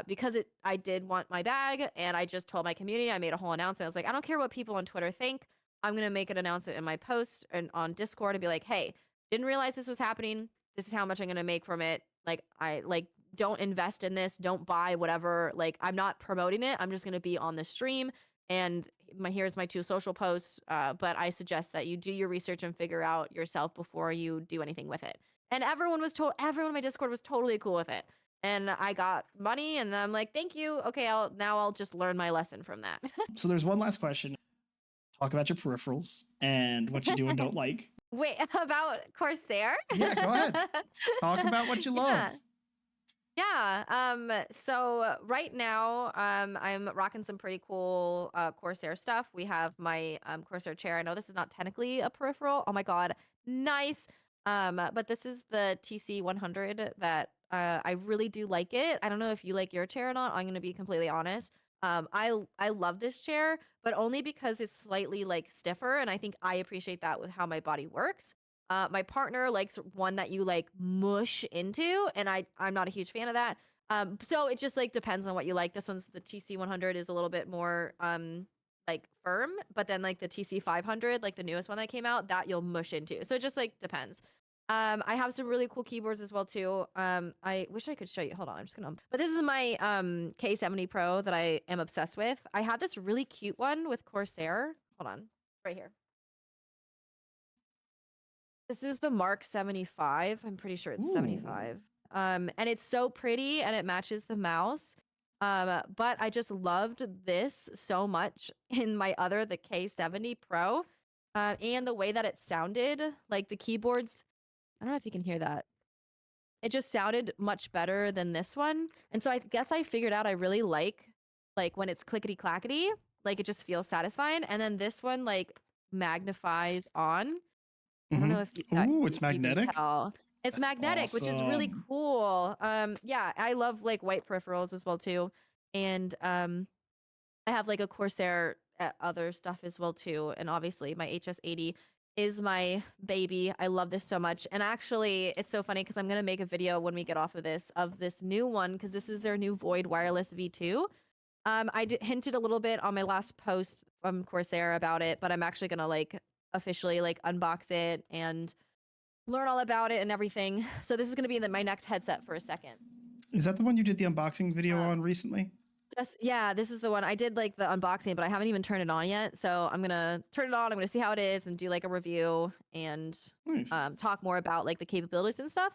because I did want my bag and I just told my community, I made a whole announcement. I was like, I don't care what people on Twitter think. I'm going to make an announcement in my post and on Discord and be like, hey, didn't realize this was happening. This is how much I'm gonna make from it. Like I like don't invest in this. Don't buy whatever. Like I'm not promoting it. I'm just gonna be on the stream. And here's my two social posts. But I suggest that you do your research and figure out yourself before you do anything with it. And everyone in my Discord was totally cool with it. And I got money, and I'm like, thank you. Okay, I'll just learn my lesson from that. So there's one last question. Talk about your peripherals and what you do and don't like. Wait, about Corsair? Yeah, go ahead. Talk about what you love. Yeah. Yeah. So right now, I'm rocking some pretty cool Corsair stuff. We have my Corsair chair. I know this is not technically a peripheral. Oh my God, nice. But this is the TC 100 that I really do like it. I don't know if you like your chair or not. I'm gonna be completely honest. I love this chair, but only because it's slightly like stiffer, and I think I appreciate that with how my body works. My partner likes one that you like mush into, and I'm not a huge fan of that. So it just like depends on what you like. This one's the TC 100 is a little bit more like firm, but then like the TC 500, like the newest one that came out, that you'll mush into. So it just like depends. I have some really cool keyboards as well too. I wish I could show you. Hold on, I'm just gonna. But this is my K70 Pro that I am obsessed with. I had this really cute one with Corsair. Hold on, right here. This is the Mark 75. I'm pretty sure it's Ooh. 75. And it's so pretty and it matches the mouse. But I just loved this so much in my other, the K70 Pro. And the way that it sounded, like the keyboards. I don't know if you can hear that. It just sounded much better than this one. And so I guess I figured out I really like when it's clickety clackety, like it just feels satisfying. And then this one like magnifies on. I don't know Hmm. if Ooh, it's you can magnetic. tell. It's That's magnetic, which is really awesome. cool. Yeah, I love like white peripherals as well too, and I have like a Corsair other stuff as well too, and obviously my HS80 is my baby. I love this so much, and actually, it's so funny because I'm gonna make a video when we get off of this new one because this is their new Void Wireless V2. Hinted a little bit on my last post from Corsair about it, but I'm actually gonna like officially like unbox it and learn all about it and everything. So this is gonna be my next headset for a second. Is that the one you did the unboxing video Um, on recently? just yeah, this is the one I did like the unboxing, but I haven't even turned it on yet. So I'm gonna turn it on. I'm gonna see how it is and do like a review and Nice. talk more about like the capabilities and stuff.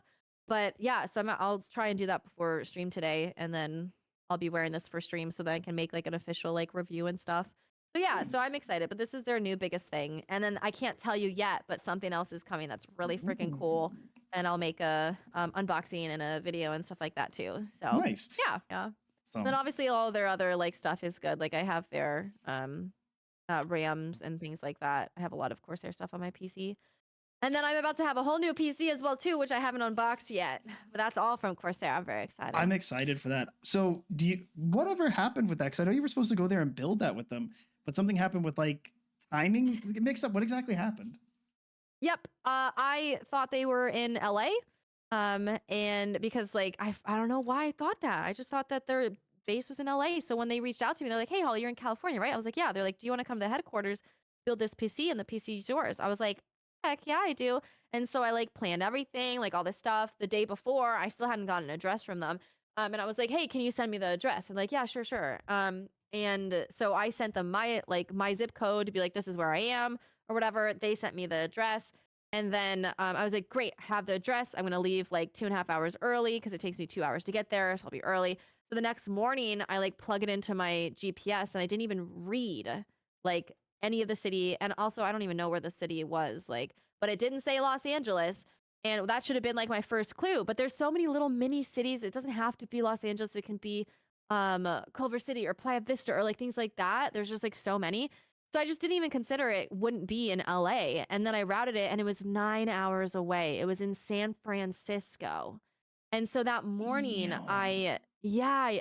But yeah, so I'll try and do that before stream today, and then I'll be wearing this for stream so that I can make like an official like review and stuff. So yeah, so Nice. I'm excited. But this is their new biggest thing, and then I can't tell you yet, but something else is coming that's really freaking Ooh, cool, and I'll make a unboxing and a video and stuff like that too. So nice. yeah, yeah. So Then obviously all their other like stuff is good. Like I have their RAMs and things like that. I have a lot of Corsair stuff on my PC. And then I'm about to have a whole new PC as well too, which I haven't unboxed yet. But that's all from Corsair. I'm very excited. I'm excited for that. So do you whatever happened with that? Because I know you were supposed to go there and build that with them, but something happened with like timing mixed up. What exactly happened? Yep. I thought they were in LA. And because like I don't know why I thought that. I just thought that their base was in LA. So when they reached out to me, they're like, "Hey, Holly, you're in California, right?" I was like, "Yeah." They're like, "Do you want to come to headquarters, build this PC, and the PC is yours?" I was like, "Heck yeah, I do." And so I like planned everything, like all this stuff. The day before, I still hadn't gotten an address from them. And I was like, "Hey, can you send me the address?" And like, "Yeah, sure, sure." And so I sent them my zip code to be like, "This is where I am," or whatever. They sent me the address. And then I was like, great, have the address. I'm going to leave like 2.5 hours early because it takes me 2 hours to get there. So I'll be early. So the next morning, I like plug it into my GPS and I didn't even read like any of the city. And also, I don't even know where the city was, like, but it didn't say Los Angeles. And that should have been like my first clue. But there's so many little mini cities. It doesn't have to be Los Angeles. It can be Culver City or Playa Vista or like things like that. There's just like so many. So I just didn't even consider it wouldn't be in LA. And then I routed it and it was 9 hours away. It was in San Francisco. And so that morning No. I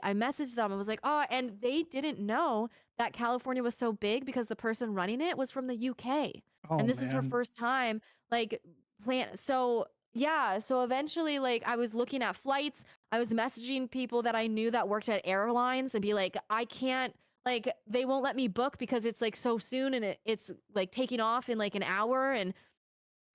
messaged them. I was like, oh, and they didn't know that California was so big because the person running it was from the UK. Oh And this was her man. first time like plan so yeah, so eventually like I was looking at flights, I was messaging people that I knew that worked at airlines and be like, I can't like they won't let me book because it's like so soon and it's like taking off in like an hour and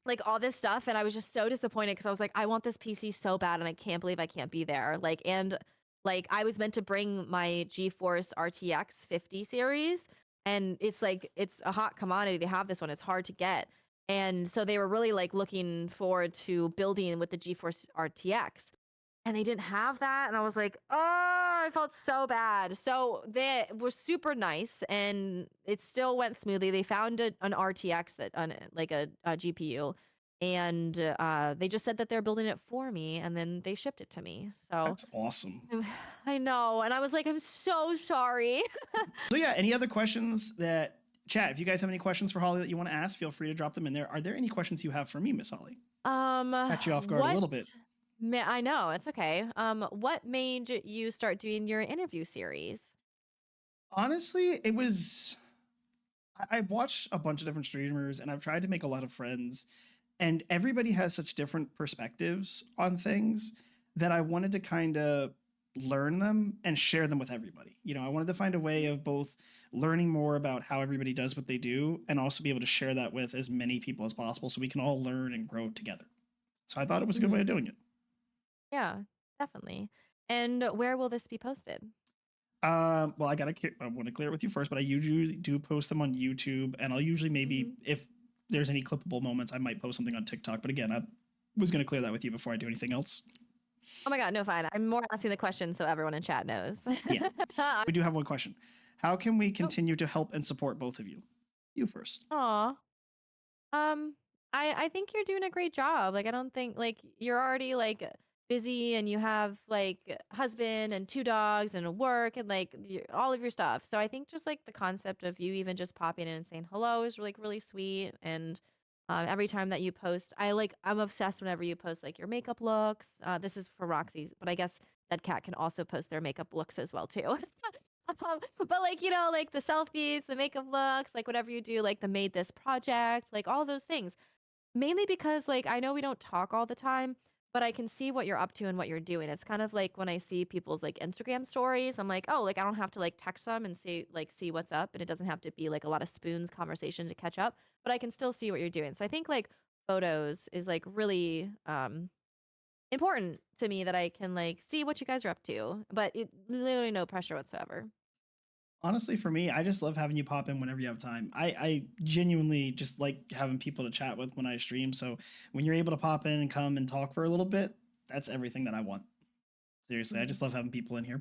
like all this stuff. And I was just so disappointed because I was like, I want this PC so bad and I can't believe I can't be there. Like, and like I was meant to bring my GeForce RTX 50 series, and it's like it's a hot commodity to have this one. It's hard to get. And so they were really like looking forward to building with the GeForce RTX, and they didn't have that, and I was like, oh, I felt so bad. So they were super nice and it still went smoothly. They found an RTX that like a GPU, and they just said that they're building it for me and then they shipped it to me. So That's awesome. I know, and I was like, I'm so sorry. So yeah, any other questions that chat, if you guys have any questions for Holly that you want to ask, feel free to drop them in there. Are there any questions you have for me, Miss Holly? Catch you off guard a What little bit. I know, it's okay. What made you start doing your interview series? Honestly, it was I've watched a bunch of different streamers and I've tried to make a lot of friends, and everybody has such different perspectives on things that I wanted to kind of learn them and share them with everybody. You know, I wanted to find a way of both learning more about how everybody does what they do and also be able to share that with as many people as possible so we can all learn and grow together. So I thought it was a good way of Mhm. doing it. Yeah, definitely. And where will this be posted? Well, I want to clear it with you first, but I usually do post them on YouTube, and I'll usually maybe Mhm. if there's any clippable moments, I might post something on TikTok. But again, I was going to clear that with you before I do anything else. Oh my god, no, fine. I'm more asking the question so everyone in chat knows. Yeah, we do have one question. How can we Oh, continue to help and support both of you? You first. aw. Um, I think you're doing a great job. Like I don't think like you're already like busy and you have like husband and two dogs and a work and like all of your stuff. So I think just like the concept of you even just popping in and saying hello is like really sweet, and Every time that you post, I'm obsessed whenever you post like your makeup looks. This is for Roxy's, but I guess Dead Cat can also post their makeup looks as well too. But like like the selfies, the makeup looks, like whatever you do, like the made this project, like all those things. Mainly because, like, I know we don't talk all the time, but I can see what you're up to and what you're doing. It's kind of like when I see people's like Instagram stories, I'm like, oh, like I don't have to like text them and see what's up, and it doesn't have to be like a lot of spoons conversation to catch up, but I can still see what you're doing. So I think like photos is like really important to me that I can like see what you guys are up to, but it literally no pressure whatsoever. Honestly, for me, I just love having you pop in whenever you have time. I genuinely just like having people to chat with when I stream. So when you're able to pop in and come and talk for a little bit, that's everything that I want. Seriously, I Mhm. just love having people in here.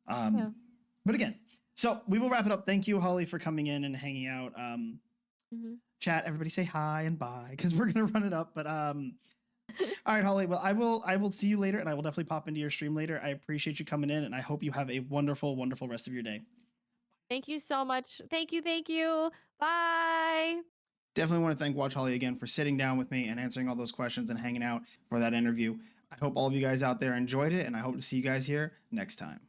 Yeah. Um, but again, so we will wrap it up. Thank you, Holly, for coming in and hanging out. Mhm. Chat, everybody say hi and bye because we're gonna run it up. But all right, Holly. Well, I will see you later, and I will definitely pop into your stream later. I appreciate you coming in, and I hope you have a wonderful, wonderful rest of your day. Thank you so much. Thank you. Thank you. Bye. Definitely want to thank Watch Holly again for sitting down with me and answering all those questions and hanging out for that interview. I hope all of you guys out there enjoyed it, and I hope to see you guys here next time.